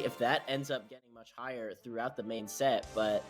if that ends up getting much higher throughout the main set, but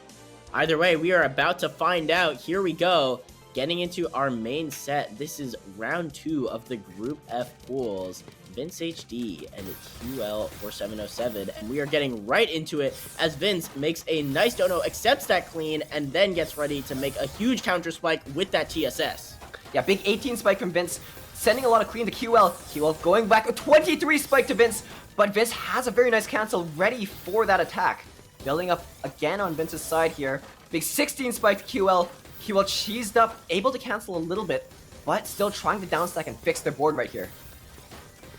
either way, we are about to find out. Here we go. Getting into our main set. This is round 2 of the Group F pools. VINCEHD and QL4707, and we are getting right into it as Vince makes a nice dono, accepts that clean, and then gets ready to make a huge counter spike with that TSS. Yeah, big 18 spike from Vince, sending a lot of clean to QL. QL going back, a 23 spike to Vince, but Vince has a very nice cancel ready for that attack. Building up again on Vince's side here. Big 16 spike to QL. QL cheesed up, able to cancel a little bit, but still trying to downstack and fix their board right here.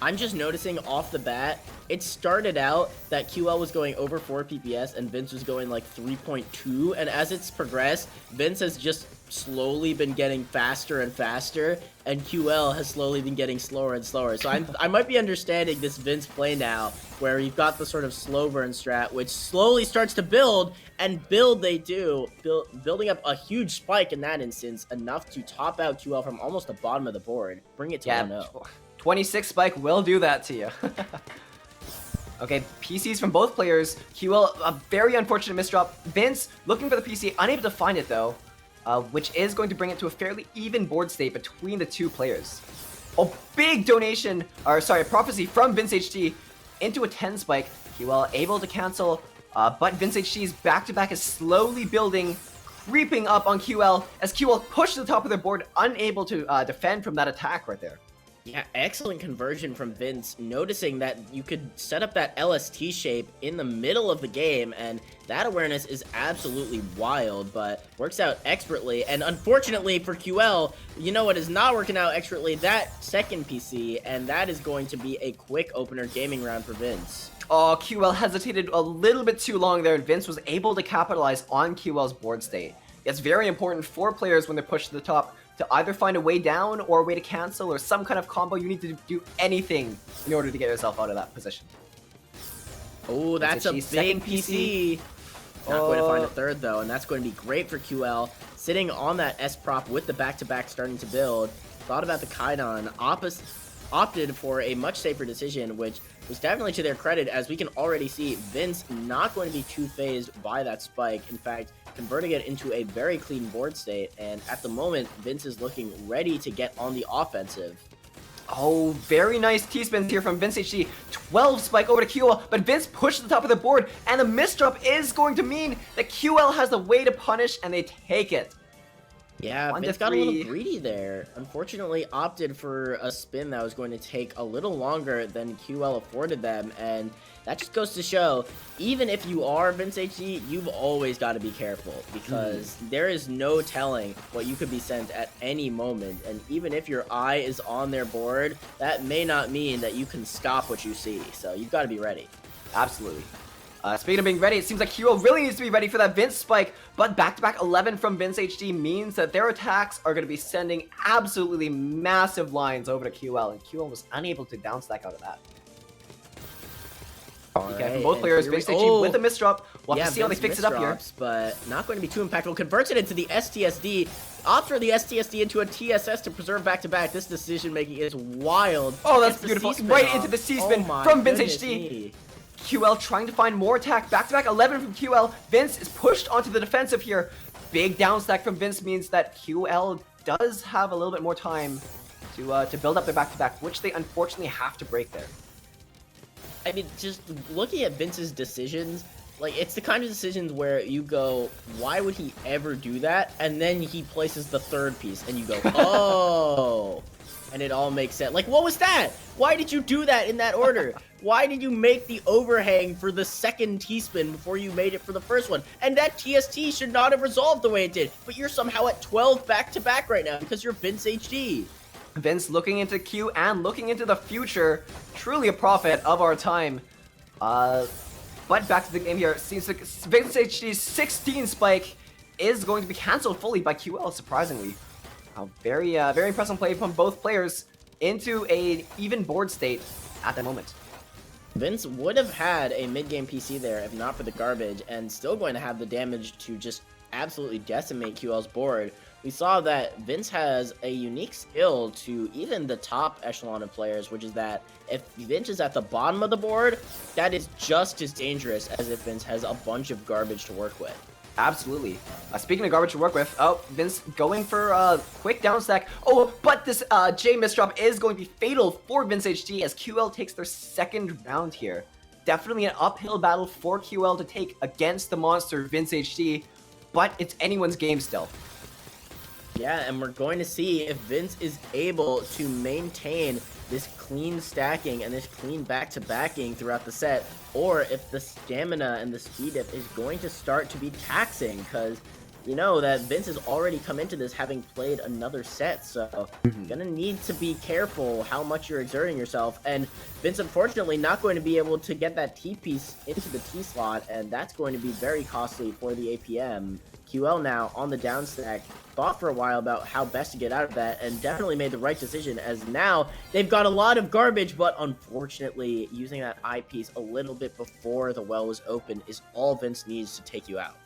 I'm just noticing off the bat, it started out that QL was going over 4 PPS and Vince was going like 3.2, and as it's progressed, Vince has just slowly been getting faster and faster, and QL has slowly been getting slower and slower. So I might be understanding this Vince play now, where you've got the sort of slow burn strat, which slowly starts to build, and build they do, building up a huge spike in that instance, enough to top out QL from almost the bottom of the board, bring it to 1-0. 26 spike will do that to you. Okay, PCs from both players. QL, a very unfortunate misdrop. Vince looking for the PC, unable to find it though, which is going to bring it to a fairly even board state between the two players. A big donation, or sorry, prophecy from VINCEHD into a 10 spike. QL able to cancel, but VINCEHD's back-to-back is slowly building, creeping up on QL as QL pushed to the top of their board, unable to defend from that attack right there. Yeah, excellent conversion from Vince, noticing that you could set up that LST shape in the middle of the game, and that awareness is absolutely wild, but works out expertly. And unfortunately for QL, you know what is not working out expertly? That second PC, and that is going to be a quick opener gaming round for Vince. Oh, QL hesitated a little bit too long there, and Vince was able to capitalize on QL's board state. It's very important for players when they're pushed to the top to either find a way down or a way to cancel or some kind of combo. You need to do anything in order to get yourself out of that position. Oh, that's a big PC. Not going to find a third though, and that's going to be great for QL. Sitting on that S prop with the back-to-back starting to build. Thought about the Kaidan, opted for a much safer decision, which was definitely to their credit, as we can already see Vince not going to be too phased by that spike. In fact, converting it into a very clean board state, and at the moment, Vince is looking ready to get on the offensive. Oh, very nice T-spins here from VINCEHD. 12 spike over to QL, but Vince pushed to the top of the board, and the misdrop is going to mean that QL has a way to punish, and they take it. Yeah, Vince got a little greedy there. Unfortunately, opted for a spin that was going to take a little longer than QL afforded them, and that just goes to show, even if you are VINCEHD, you've always got to be careful, because there is no telling what you could be sent at any moment, and even if your eye is on their board, that may not mean that you can stop what you see, so you've got to be ready. Absolutely. Speaking of being ready, it seems like QL really needs to be ready for that Vince spike, but back-to-back 11 from VINCEHD means that their attacks are going to be sending absolutely massive lines over to QL, and QL was unable to downstack out of that. Okay, from both players, VINCEHD with a misdrop. We'll have to see how they fix it up here. But not going to be too impactful. Converts it into the STSD. Opts for the STSD into a TSS to preserve back-to-back. This decision-making is wild. Oh, that's beautiful. Right into the C-spin from VINCEHD. QL trying to find more attack. Back-to-back 11 from QL. Vince is pushed onto the defensive here. Big downstack from Vince means that QL does have a little bit more time to build up their back-to-back, which they unfortunately have to break there. I mean, just looking at Vince's decisions, like, it's the kind of decisions where you go, why would he ever do that? And then he places the third piece, and you go, oh. And it all makes sense. Like, what was that? Why did you do that in that order? Why did you make the overhang for the second T-spin before you made it for the first one? And that TST should not have resolved the way it did. But you're somehow at 12 back-to-back right now because you're VINCEHD. Vince looking into Q and looking into the future. Truly a prophet of our time. But back to the game here. Seems like VINCEHD's 16 spike is going to be cancelled fully by QL, surprisingly. Very impressive play from both players into a even board state at the moment. Vince would have had a mid-game PC there if not for the garbage, and still going to have the damage to just absolutely decimate QL's board. we saw that Vince has a unique skill to even the top echelon of players, which is that if Vince is at the bottom of the board, that is just as dangerous as if Vince has a bunch of garbage to work with. Absolutely. Speaking of garbage to work with, oh, Vince going for a quick down stack. Oh, but this J misdrop is going to be fatal for VINCEHD as QL takes their second round here. Definitely an uphill battle for QL to take against the monster VINCEHD, but it's anyone's game still. Yeah, and we're going to see if Vince is able to maintain this clean stacking and this clean back-to-backing throughout the set, or if the stamina and the speed dip is going to start to be taxing, because you know that Vince has already come into this having played another set, so gonna need to be careful how much you're exerting yourself. And Vince, unfortunately, not going to be able to get that T piece into the T slot, and that's going to be very costly for the APM. QL now on the down stack, thought for a while about how best to get out of that, and definitely made the right decision, as now they've got a lot of garbage, but unfortunately using that eye piece a little bit before the well was open is all Vince needs to take you out.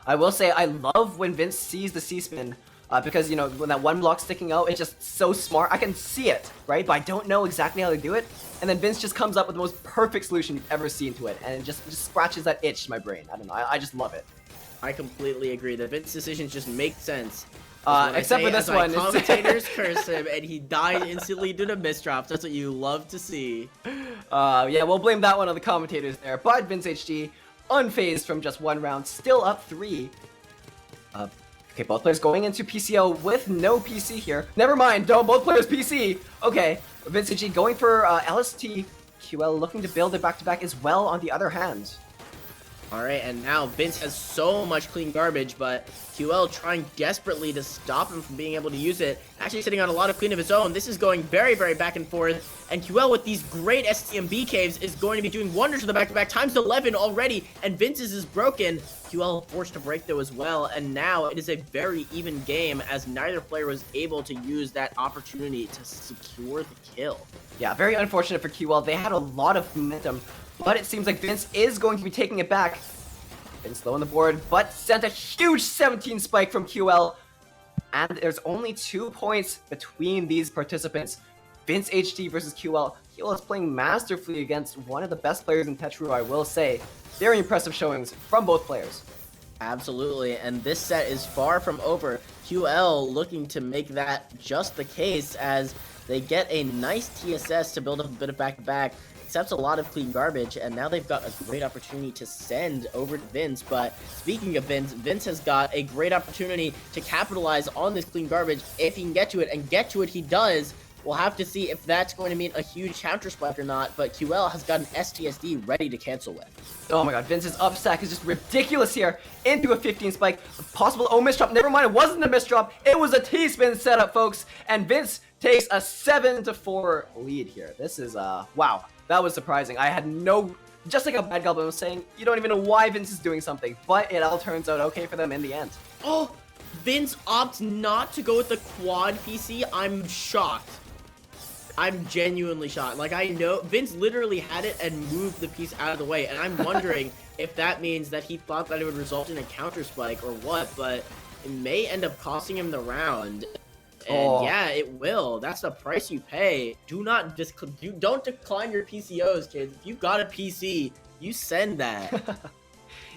I will say I love when Vince sees the C-spin, because, you know, when that one block's sticking out, it's just so smart. I can see it, right? But I don't know exactly how to do it. And then Vince just comes up with the most perfect solution you've ever seen to it, and it just scratches that itch in my brain. I don't know. I just love it. I completely agree. The Vince decisions just make sense. Except for this one. Commentators curse him, and he died instantly due to misdrops. That's what you love to see. Yeah, we'll blame that one on the commentators there. But VINCEHD, unfazed from just one round, still up 3. Okay, both players going into PCO with no PC here. Never mind, don't both players PC. Okay, VINCEHD going for LST. QL looking to build it back-to-back as well on the other hand. Alright, and now Vince has so much clean garbage, but QL trying desperately to stop him from being able to use it. Actually sitting on a lot of clean of his own. This is going very, very back and forth. And QL with these great STMB caves is going to be doing wonders with the back-to-back. Times 11 already, and Vince's is broken. QL forced to break though as well, and now it is a very even game as neither player was able to use that opportunity to secure the kill. Yeah, very unfortunate for QL. They had a lot of momentum, but it seems like Vince is going to be taking it back. Vince low on the board, but sent a huge 17 spike from QL. And there's only 2 points between these participants. VINCEHD versus QL. QL is playing masterfully against one of the best players in Tetrua, I will say. Very impressive showings from both players. Absolutely, and this set is far from over. QL looking to make that just the case as they get a nice TSS to build up a bit of back-to-back. Accepts a lot of clean garbage, and now they've got a great opportunity to send over to Vince. But speaking of Vince, Vince has got a great opportunity to capitalize on this clean garbage if he can get to it, and get to it he does. We'll have to see if that's going to mean a huge counter spike or not, but QL has got an STSD ready to cancel with. Oh my god, Vince's up stack is just ridiculous here. Into a 15 spike. Possible misdrop. Never mind, it wasn't a misdrop. It was a T-spin setup, folks. And Vince takes a 7-4 lead here. This is, wow. That was surprising. I had no... Just like a bad goblin was saying, you don't even know why Vince is doing something, but it all turns out okay for them in the end. Oh! Vince opts not to go with the quad PC. I'm shocked. I'm genuinely shocked. Like, I know Vince literally had it and moved the piece out of the way, and I'm wondering if that means that he thought that it would result in a counter spike or what, but it may end up costing him the round. And yeah, it will. That's the price you pay. Don't decline your PCOs, kids. If you've got a PC, you send that.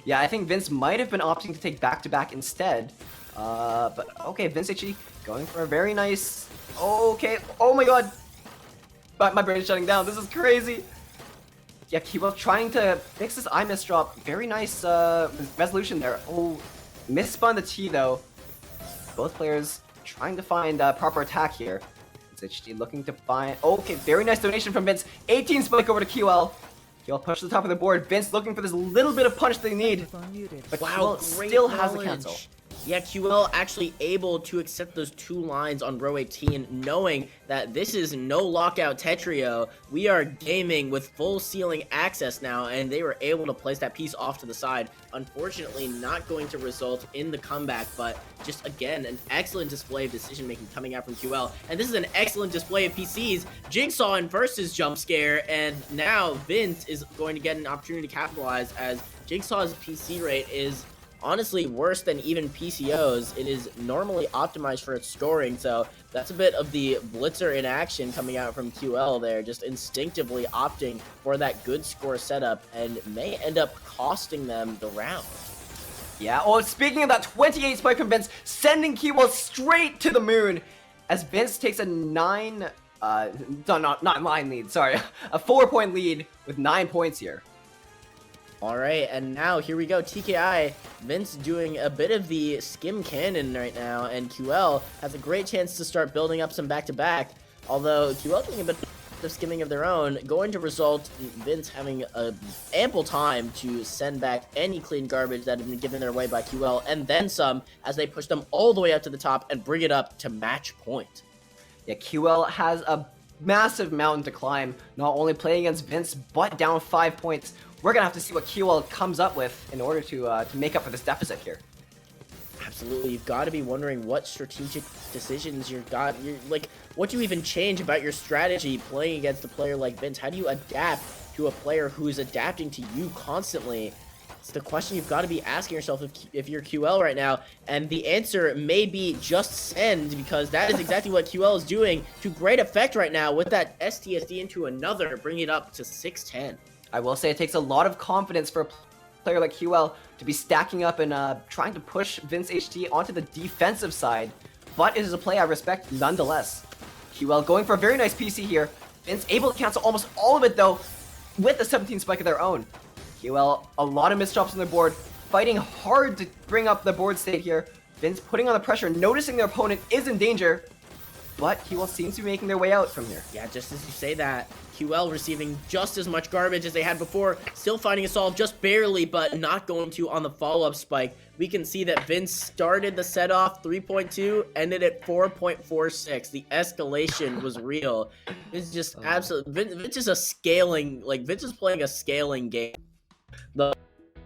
Yeah, I think Vince might have been opting to take back-to-back instead. But okay, VINCEHD going for a very nice... Okay, oh my god! But my brain is shutting down. This is crazy. Yeah, QL trying to fix this eye misdrop. Very nice resolution there. Oh, misspun the T though. Both players trying to find proper attack here. VINCEHD looking to find... Okay, very nice donation from Vince. 18 spike over to QL. QL push to the top of the board. Vince looking for this little bit of punch they need. But wow, QL still has the cancel. Yeah, QL actually able to accept those 2 lines on row 18, knowing that this is no lockout Tetrio. We are gaming with full ceiling access now, and they were able to place that piece off to the side. Unfortunately, not going to result in the comeback, but just, again, an excellent display of decision-making coming out from QL. And this is an excellent display of PCs. Jigsaw in versus jump scare, and now Vince is going to get an opportunity to capitalize as Jigsaw's PC rate is honestly worse than even PCOs. It is normally optimized for its scoring, so that's a bit of the blitzer in action coming out from QL there, just instinctively opting for that good score setup, and may end up costing them the round. Yeah, well, speaking of that 28 spike from Vince, sending QL straight to the moon, as Vince takes a 9 lead, sorry, a 4-point lead with 9 points here. Alright, and now here we go, TKI, Vince doing a bit of the skim cannon right now, and QL has a great chance to start building up some back-to-back, although QL doing a bit of skimming of their own, going to result in Vince having ample time to send back any clean garbage that had been given their way by QL, and then some, as they push them all the way up to the top and bring it up to match point. Yeah, QL has a massive mountain to climb, not only playing against Vince, but down 5 points. We're gonna have to see what QL comes up with in order to make up for this deficit here. Absolutely, you've got to be wondering what strategic decisions you're like, what do you even change about your strategy playing against a player like Vince? How do you adapt to a player who is adapting to you constantly? It's the question you've got to be asking yourself if you're QL right now, and the answer may be just send, because that is exactly what QL is doing to great effect right now with that STSD into another, bringing it up to 610. I will say it takes a lot of confidence for a player like QL to be stacking up and trying to push VINCEHD onto the defensive side, but it is a play I respect nonetheless. QL going for a very nice PC here. Vince able to cancel almost all of it though, with the 17 spike of their own. QL, a lot of misdrops on their board, fighting hard to bring up the board state here. Vince putting on the pressure, noticing their opponent is in danger, but QL seems to be making their way out from here. Yeah, just as you say that, QL receiving just as much garbage as they had before, still finding a solve just barely, but not going to on the follow-up spike. We can see that Vince started the set off 3.2, ended at 4.46. The escalation was real. It's just absolutely, Vince is a scaling, like Vince is playing a scaling game. The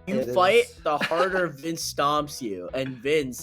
you fight, the harder Vince stomps you, and Vince